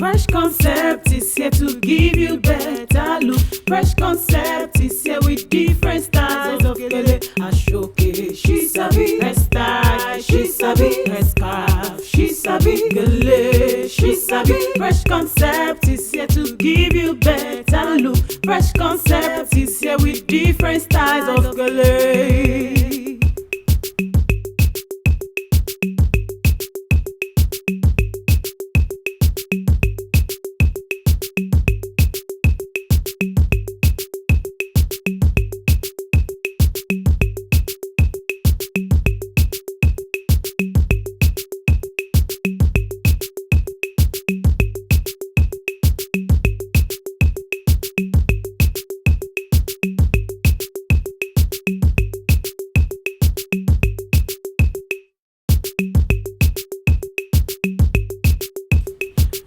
Fresh concept is here to give you better look. Fresh concept is here with different styles of Gele. Asooke, she sabi hairstyle, she sabi headscarf, she sabi Gele, she sabi. Fresh concept is here to give you better look. Fresh concept is here with different styles of Gele.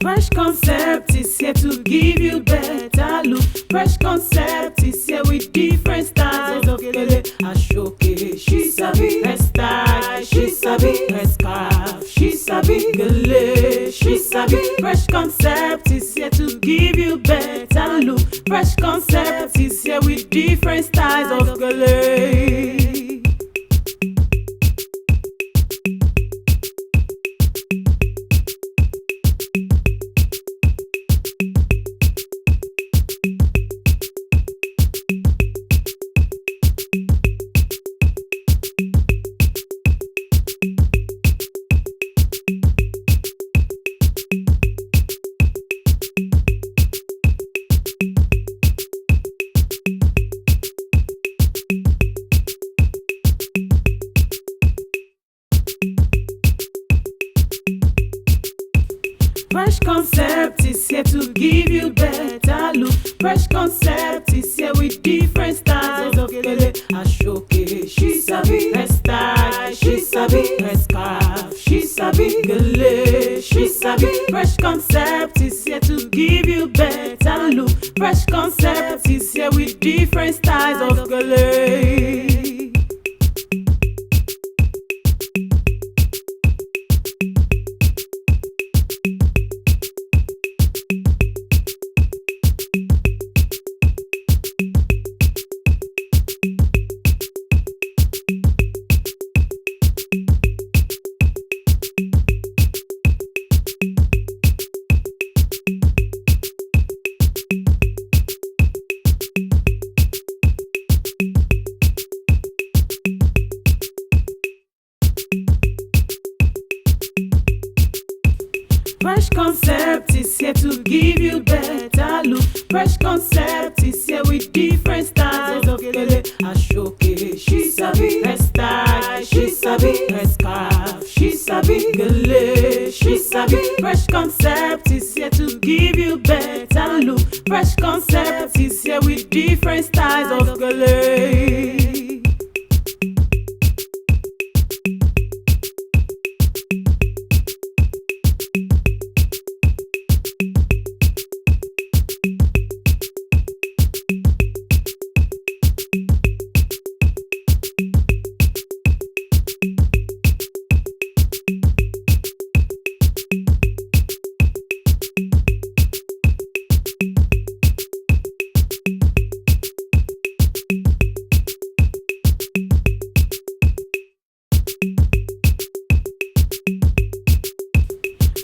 Fresh concept is here to give you better look. Fresh concept is here with different styles of Gele. Asooke, she sabi hairstyle, she sabi headscarf, she sabi Gele, she sabi. Fresh concept is here to give you better look. Fresh concept is here with different styles of Gele. Fresh concept is here to give you better look. Fresh concept is here with different styles of Gele. Asooke, she sabi hairstyle, she sabi headscarf, she sabi Gele, she sabi. Fresh concept is here to give you better look. Fresh concept is here with different styles of Gele. Fresh concept is here to give you better look. Fresh concept is here with different styles of Gele. Asooke, she sabi hairstyle, she sabi headscarf, she sabi Gele, she sabi. Fresh concept is here to give you better look. Fresh concept is here with different styles of Gele.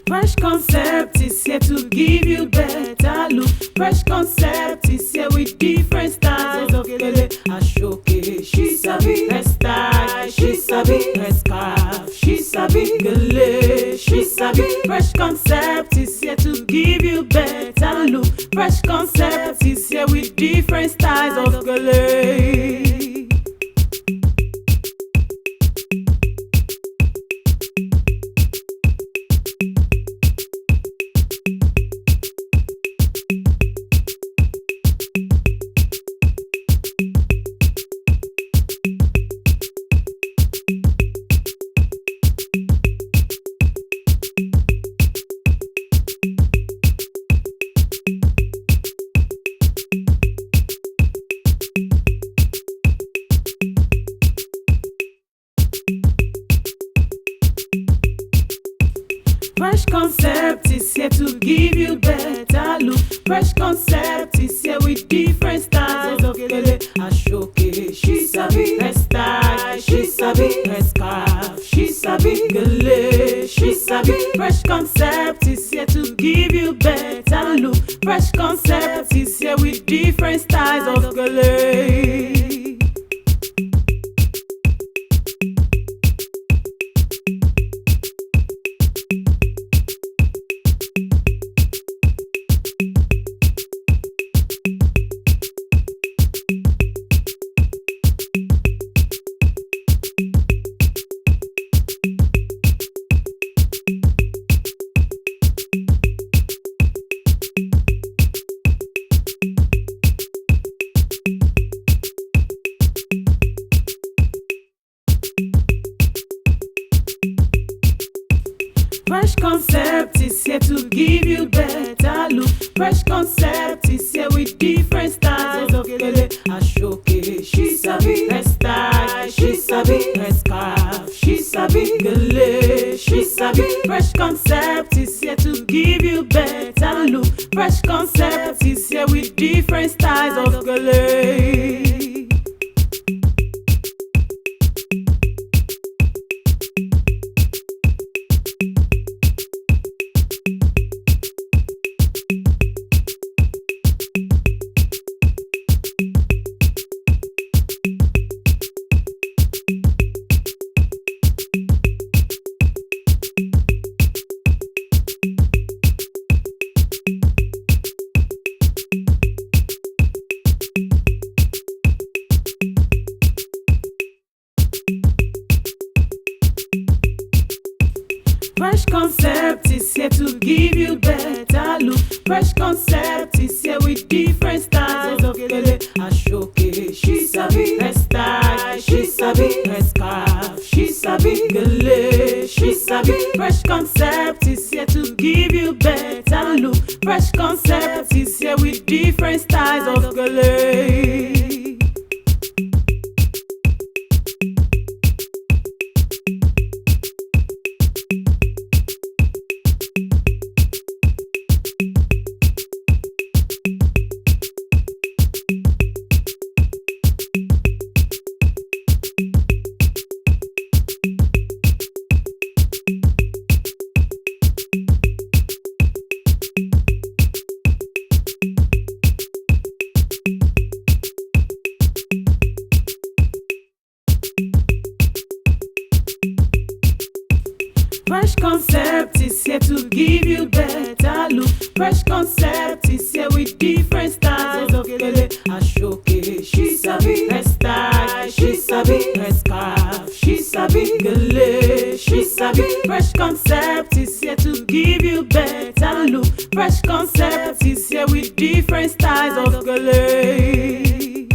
Fresh concept is here to give you better look. Fresh concept is here with different styles of Gele. Asooke, she sabi hairstyle, she sabi headscarf, she sabi Gele, she sabi. Fresh concept is here to give you better look. Fresh concept is here with different styles of Gele. Fresh concept is here to give you better look. Fresh concept is here with different styles of Gele, Asooke. She sabi hairstyle, she sabi headscarf, she sabi Gele, she sabi. Fresh concept is here to give you better look. Fresh concept is here with different styles of Gele. Fresh concept is here to give you better look. Fresh concept is here with different styles of Gele, Asooke. She sabi hairstyle, she sabi headscarf, she sabi Gele, she sabi. Fresh concept is here to give you better look. Fresh concept is here with different styles of Gele. Fresh concept is here to give you better look. Fresh concept is here with different styles of Gele, Asooke. She sabi hairstyle, she sabi headscarf, she sabi Gele, she sabi. Fresh concept is here to give you better look. Fresh concept is here with different styles of Gele. Fresh concept is here to give you better look. Fresh concept is here with different styles of Gele, Asooke. She sabi hairstyle, she sabi headscarf, she sabi Gele, she sabi. Fresh concept is here to give you better look. Fresh concept is here with different styles of Gele.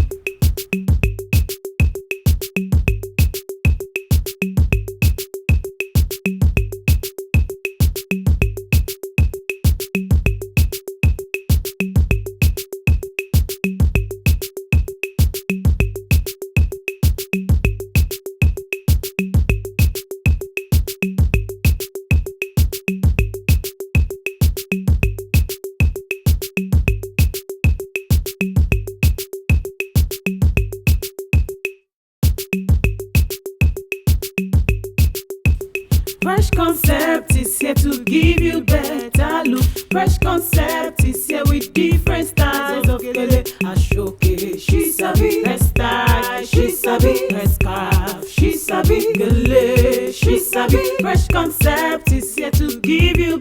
Fresh concept is here to give you better look. Fresh concept is here with different styles of Gele, Asooke. She sabi hairstyle, she sabi headscarf, she sabi Gele, she sabi. Fresh concept is here to give you